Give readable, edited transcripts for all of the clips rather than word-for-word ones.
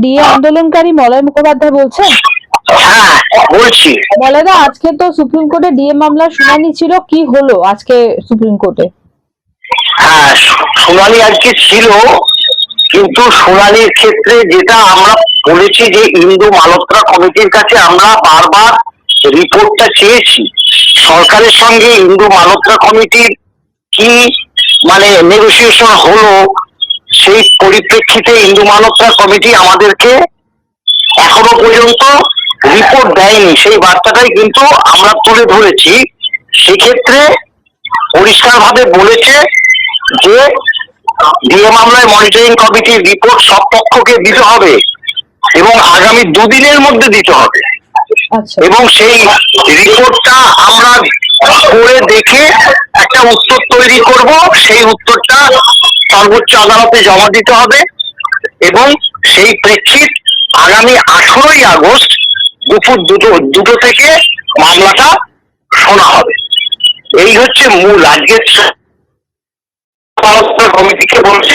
DA আন্দোলনকারী মলয় মুখোপাধ্যায় বলছেন? হ্যাঁ বলছি। মলয়দা, আজকে তো সুপ্রিম কোর্টে ডিএ মামলার শুনানি ছিল, কি হলো আজকে সুপ্রিম কোর্টে? হ্যাঁ, শুনানি আজকে ছিল, কিন্তু শুনানির ক্ষেত্রে যেটা আমরা বলেছি যে ইন্দু মালহোত্রা কমিটির কাছে আমরা বারবার রিপোর্টটা চেয়েছি। সরকারের সঙ্গে ইন্দু মালহোত্রা কমিটির কি মানে নেগোসিয়েশন হলো, সেই পরিপ্রেক্ষিতে ইন্দু মালহোত্রা কমিটি আমাদেরকে এখনো পর্যন্ত রিপোর্ট দেয়নি। সেই বার্তাটাই কিন্তু আমরা তুলে ধরেছি। সেক্ষেত্রে পরিষ্কারভাবে বলেছে যে ডিএ মামলায় মনিটরিং কমিটির রিপোর্ট সব পক্ষকে দিতে হবে এবং আগামী দুদিনের মধ্যে দিতে হবে। এবং সেই রিপোর্টটা আমরা পড়ে দেখে একটা উত্তর তৈরি করব। সেই উত্তরটা সর্বোচ্চ আদালতে জমা দিতে হবে এবং সেই প্রেক্ষিত আগামী 18ই আগস্ট দুপুর দুটো থেকে মামলাটা শোনা হবে। এই হচ্ছে মূল। আজকে কমিটিকে বলছে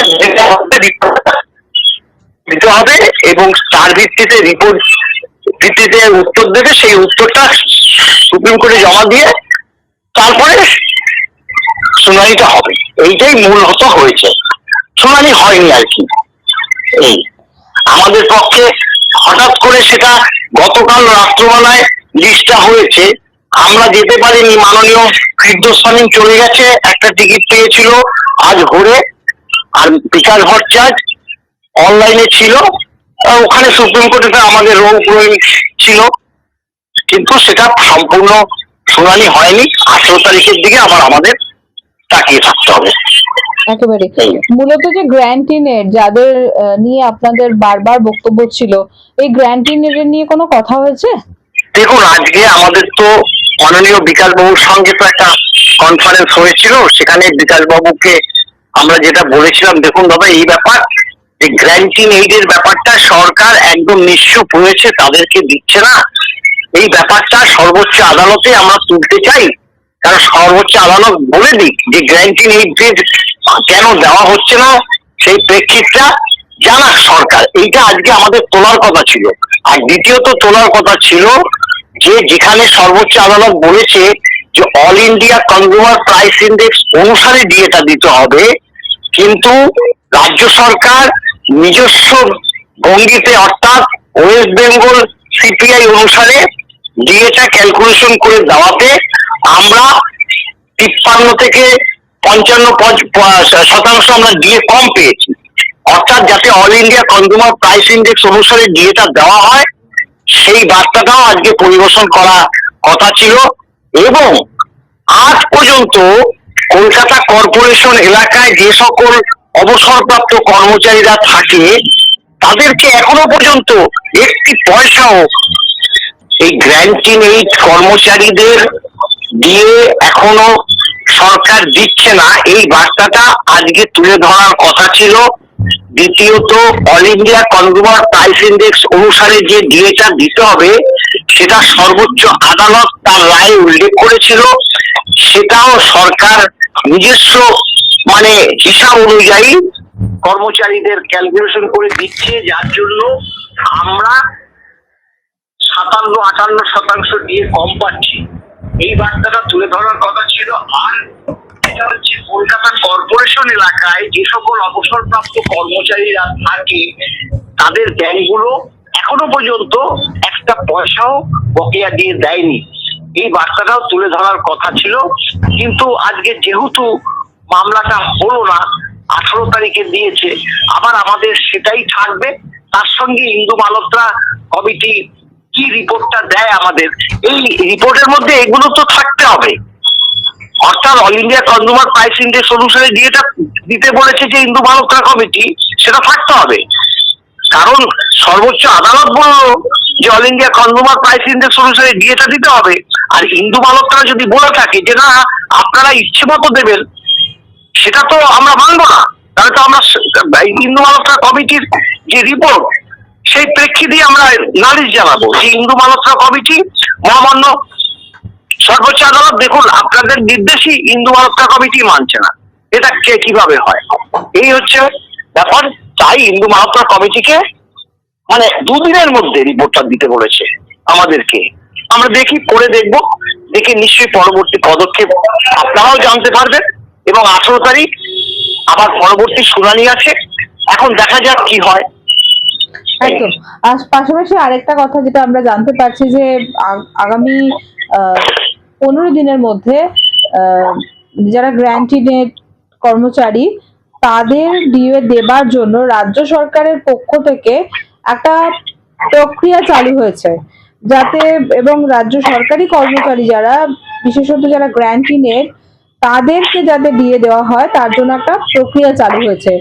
দিতে হবে এবং তার ভিত্তিতে রিপোর্ট ভিত্তিতে উত্তর দেবে। সেই উত্তরটা সুপ্রিম কোর্টে জমা দিয়ে তারপরে শুনানিটা হবে। এইটাই মূলত হয়েছে, শুনানি হয়নি আর কি। এই আমাদের পক্ষে হঠাৎ করে সেটা গতকাল রাত্রবেলায় লিস্টটা হয়েছে, আমরা যেতে পারিনি। মাননীয় ফিরদৌস সামিন চলে গেছে, একটা টিকিট পেয়েছিল আজ ভোরে, আর বিকাশ ভট্টাচার্য অনলাইনে ছিল। ওখানে সুপ্রিম কোর্টে আমাদের রোল ছিল, কিন্তু সেটা সম্পূর্ণ শুনানি হয়নি। 18 তারিখের দিকে আবার আমাদের তাকিয়ে থাকতে হবে। একেবারে মূলত যে গ্র্যান্টিনের যাদের নিয়ে আপনাদের বারবার বক্তব্য ছিল, এই গ্র্যান্টিনের নিয়ে কোনো কথা হয়েছে? দেখুন, আজকে আমাদের তো মাননীয় বিকাশ বাবুর সঙ্গে তো একটা কনফারেন্স হয়েছিল। সেখানে বিকাশ বাবুকে আমরা যেটা বলেছিলাম, দেখুন বাবা, এই ব্যাপার যে গ্র্যান্টিং এইডের ব্যাপারটা সরকার একদম নিশ্চুপ হয়েছে, তাদেরকে দিচ্ছে না। এই ব্যাপারটা সর্বোচ্চ আদালতে আমরা তুলতে চাই, কারণ সর্বোচ্চ আদালত বলে দিক যে গ্র্যান্টিং এইড কেন দেওয়া হচ্ছে না, সেই প্রেক্ষিতটা জানা সরকার। এইটা আজকে আমাদের তোলার কথা ছিল। আর দ্বিতীয়ত তোলার কথা ছিল যে যেখানে সর্বোচ্চ আদালত বলেছে যে all India consumer price index অনুসারে ডিএটা দিতে হবে, কিন্তু রাজ্য সরকার নিজস্ব ভঙ্গিতে অর্থাৎ ওয়েস্ট বেঙ্গল সিপিআই অনুসারে ডিএটা ক্যালকুলেশন করে দেওয়াতে আমরা 53 থেকে 55% আমরা ডিএ কম পেয়েছি। অর্থাৎ যাতে all India consumer price index অনুসারে ডিএটা দেওয়া হয়, সেই বার্তাটাও আজকে পরিবেশন করা কথা ছিল। এবং আজ পর্যন্ত কলকাতা কর্পোরেশন এলাকায় যে সকল অবসরপ্রাপ্ত কর্মচারীরা থাকে, তাদেরকে এখনো পর্যন্ত একটি পয়সাও এই গ্র্যান্টিং এইড কর্মচারীদের দিয়ে এখনো সরকার দিচ্ছে না। এই বার্তাটা আজকে তুলে ধরার কথা ছিল। দ্বিতীয়ত, all India consumer price index অনুসারে যে ডিএটা দিতে হবে, সেটা সর্বোচ্চ আদালত তার রায়ে উল্লেখ করেছিল। সেটাও সরকার নিজস্ব মানে হিসাব অনুযায়ী কর্মচারীদের ক্যালকুলেশন করে দিচ্ছে, যার জন্য আমরা 57-58% দিয়ে কম পাচ্ছি। এই বার্তাটা তুলে ধরার কথা ছিল। আর এটা হচ্ছে কলকাতা কর্পোরেশন এলাকায় যে সকল অবসরপ্রাপ্ত কর্মচারীরা থাকে, তাদের ব্যাংকগুলো এখনো পর্যন্ত একটা পয়সাও বকেয়া দিয়ে দেয়নি। এই বার্তাটাও তুলে ধরার কথা ছিল, কিন্তু আজকে যেহেতু মামলাটা হলো না, 18 তারিখে দিয়েছে, আবার আমাদের সেটাই থাকবে। তার সঙ্গে ইন্দু মালহোত্রা কমিটি কি রিপোর্টটা দেয় আমাদের, এই রিপোর্টের মধ্যে এগুলো তো থাকতে হবে। অর্থাৎ all India consumer price index অনুসারে যেটা দিতে বলেছে যে ইন্দু মালহোত্রা কমিটি, সেটা থাকতে হবে। কারণ সর্বোচ্চ আদালত বলল যে all India consumer price index অনুসারে ডিএটা দিতে হবে, আর ইন্দু মালহোত্রা যদি বলে থাকে যে না আপনারা ইচ্ছে মতো দেবেন, সেটা তো আমরা মানবো না। তাহলে তো আমরা ইন্দু মালহোত্রা কমিটির যে রিপোর্ট, সেই প্রেক্ষিতে আমরা নালিশ জানাবো যে ইন্দু মালহোত্রা কমিটি মহামান্য সর্বোচ্চ আদালত দেখুন আপনাদের নির্দেশই ইন্দু মালহোত্রা কমিটি মানছে না, এটা কিভাবে হয়? এই হচ্ছে ব্যাপার। তাই ইন্দু মালহোত্রা কমিটিকে মানে দুদিনের মধ্যে রিপোর্টটা দিতে বলেছে আমাদেরকে। আমরা দেখি, করে দেখবো, দেখে নিশ্চয়ই পরবর্তী পদক্ষেপ আপনারাও জানতে পারবেন। এবং 18 তারিখ আবার পরবর্তী শুনানি আছে, এখন দেখা যাক কি হয়। একদম। আর পাশাপাশি আরেকটা কথা যেটা আমরা জানতে পারছি যে আগামী 15 দিনের মধ্যে যারা গ্র্যান্টিনেট কর্মচারী তাদের ডিএ দেবার জন্য রাজ্য সরকারের পক্ষ থেকে একটা প্রক্রিয়া চালু হয়েছে, যাতে এবং রাজ্য সরকারি কর্মচারী যারা, বিশেষত যারা গ্র্যান্টিনেট, তাদেরকে যাতে ডিএ দেওয়া হয় তার জন্য একটা প্রক্রিয়া চালু হয়েছে,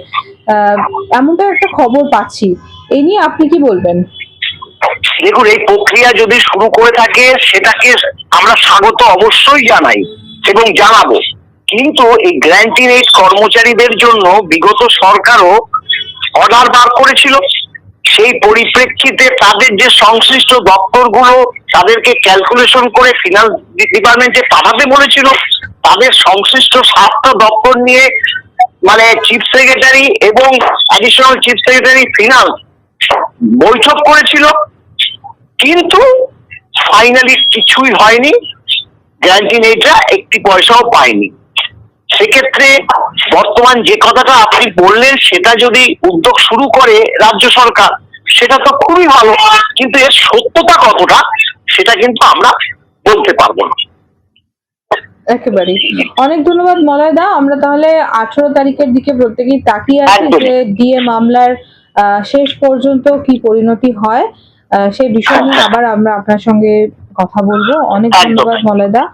এমনটা একটা খবর পাচ্ছি। এই নিয়ে আপনি কি বলবেন? দেখুন, এই প্রক্রিয়া যদি শুরু করে থাকে সেটাকে আমরা স্বাগত অবশ্যই জানাই এবং জানাবো। কিন্তু এই গ্র্যান্টিনেট কর্মচারীদের জন্য বিগত সরকারও অর্ডার বার করেছিল। সেই পরিপ্রেক্ষিতে তাদের যে সংশ্লিষ্ট দপ্তরগুলো তাদেরকে ক্যালকুলেশন করে ফিনান্স ডিপার্টমেন্টে পাঠাতে বলেছিল, তাদের সংশ্লিষ্ট 7টা দপ্তর নিয়ে মানে চিফ সেক্রেটারি এবং অ্যাডিশনাল চিফ সেক্রেটারি ফিনান্স বৈঠক করেছিল, কিন্তু ফাইনালি কিছুই হয়নি। গ্র্যান্টিনেটরা একটি পয়সাও পায়নি। সেক্ষেত্রে বর্তমান যে কথাটা আপনি বললেন সেটা যদি উদ্যোগ শুরু করে রাজ্য সরকার, সেটা তো খুবই ভালো, কিন্তু এর সত্যতা কতটা সেটা কিন্তু আমরা বলতে পারবো না। একেবারেই। অনেক ধন্যবাদ মলয় দা। আমরা তাহলে 18 তারিখের দিকে প্রত্যেকেই তাকিয়ে আছি যে ডিএ মামলার শেষ পর্যন্ত কি পরিণতি হয়, সেই বিষয় নিয়ে আবার আমরা আপনার সঙ্গে কথা বলবো। অনেক ধন্যবাদ মলয় দা।